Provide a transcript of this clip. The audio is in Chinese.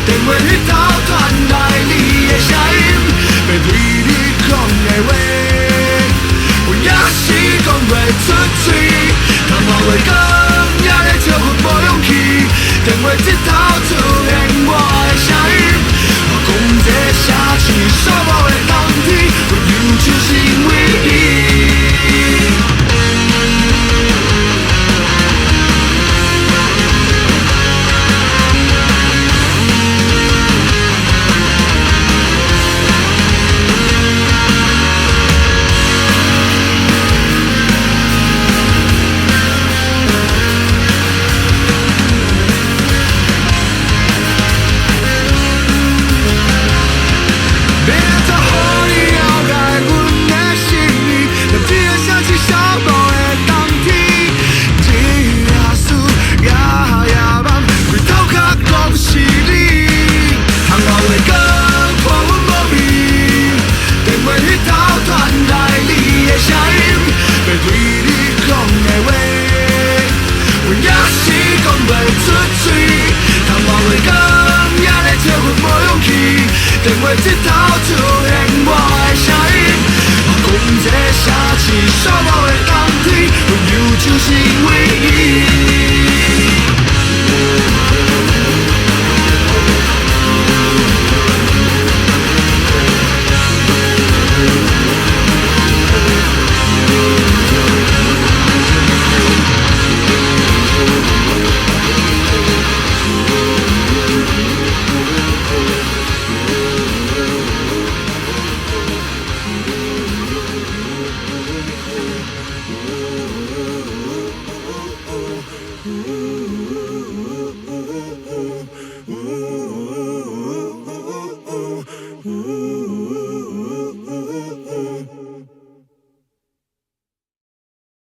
定袂去偷传来你的声音，要对你讲的话，我也是讲袂出嘴。通话话讲，也咧招呼无勇气，电话这头出现我的声音，我讲这城市所无的冬天，我忧就是因为你。电话这头出现我的声音，我讲这城市所无的冬天，我忧就是因为你。Ooh.